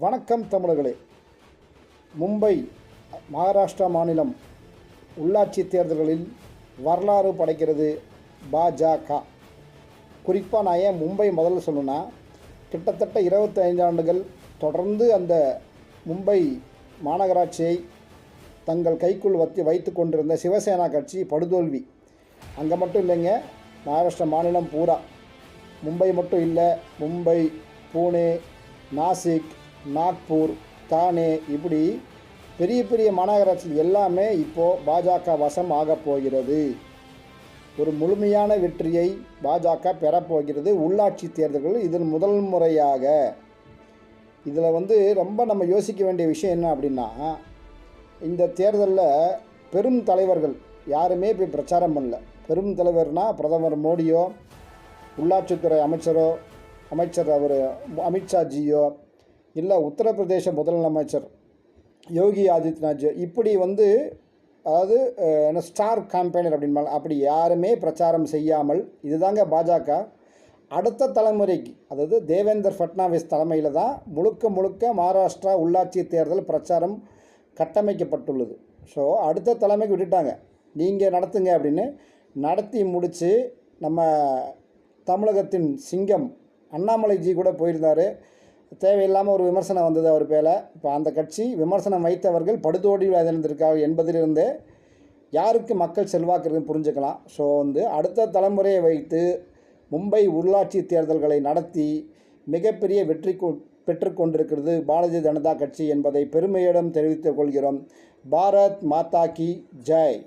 வணக்கம் தமிழர்களே. மும்பை மகாராஷ்டிரா மாநிலம் உள்ளாட்சி தேர்தல்களில் வரலாறு படைக்கிறது பாஜக. குறிப்பாக நான் ஏன் மும்பை முதல்ல சொல்லணுன்னா, கிட்டத்தட்ட 25 ஆண்டுகள் தொடர்ந்து அந்த மும்பை மாநகராட்சியை தங்கள் கைக்குள் வைத்து கொண்டிருந்த சிவசேனா கட்சி படுதோல்வி. அங்கே மட்டும் இல்லைங்க, மகாராஷ்டிரா மாநிலம் பூரா, மும்பை மட்டும் இல்லை, மும்பை, பூனே, நாசிக், நாக்பூர், தானே, இப்படி பெரிய பெரிய மாநகராட்சி எல்லாமே இப்போது பாஜக வசம் ஆகப் போகிறது. ஒரு முழுமையான வெற்றியை பாஜக பெறப்போகிறது உள்ளாட்சி தேர்தல்கள். இதில் முதல் முறையாக இதில் ரொம்ப நம்ம யோசிக்க வேண்டிய விஷயம் என்ன அப்படின்னா, இந்த தேர்தலில் பெரும் தலைவர்கள் யாருமே போய் பிரச்சாரம் பண்ணல. பெரும் தலைவர்னால் பிரதமர் மோடியோ, உள்ளாட்சித்துறை அமைச்சர் அவர் அமித்ஷாஜியோ, இல்லை உத்தரப்பிரதேச முதலமைச்சர் யோகி ஆதித்யநாத், இப்படி அதாவது ஸ்டார் கேம்பெயினர் அப்படின்பாங்க, அப்படி யாருமே பிரச்சாரம் செய்யாமல், இதுதாங்க பாஜக அடுத்த தலைமுறைக்கு, அதாவது தேவேந்திர ஃபட்னாவிஸ் தலைமையில் தான் முழுக்க மகாராஷ்டிரா உள்ளாட்சி தேர்தல் பிரச்சாரம் கட்டமைக்கப்பட்டுள்ளது. ஸோ அடுத்த தலைமைக்கு விட்டுட்டாங்க, நீங்கள் நடத்துங்க அப்படின்னு நடத்தி முடித்து, நம்ம தமிழகத்தின் சிங்கம் அண்ணாமலைஜி கூட போயிருந்தார். தேவையில்லாமல் ஒரு விமர்சனம் வந்தது அவர் பேரில். இப்போ அந்த கட்சி விமர்சனம் வைத்தவர்கள் படுதோல்வி அடைந்திருக்கார்கள் என்பதிலிருந்தே யாருக்கு மக்கள் செல்வாக்கு இருக்குன்னு புரிஞ்சுக்கலாம். ஸோ அடுத்த தலைமுறையை வைத்து மும்பை உள்ளாட்சி தேர்தல்களை நடத்தி மிகப்பெரிய வெற்றி பெற்றுக்கொண்டிருக்கிறது பாரதிய ஜனதா கட்சி என்பதை பெருமையுடன் தெரிவித்துக் கொள்கிறோம். பாரத் மாதா கி ஜெய்.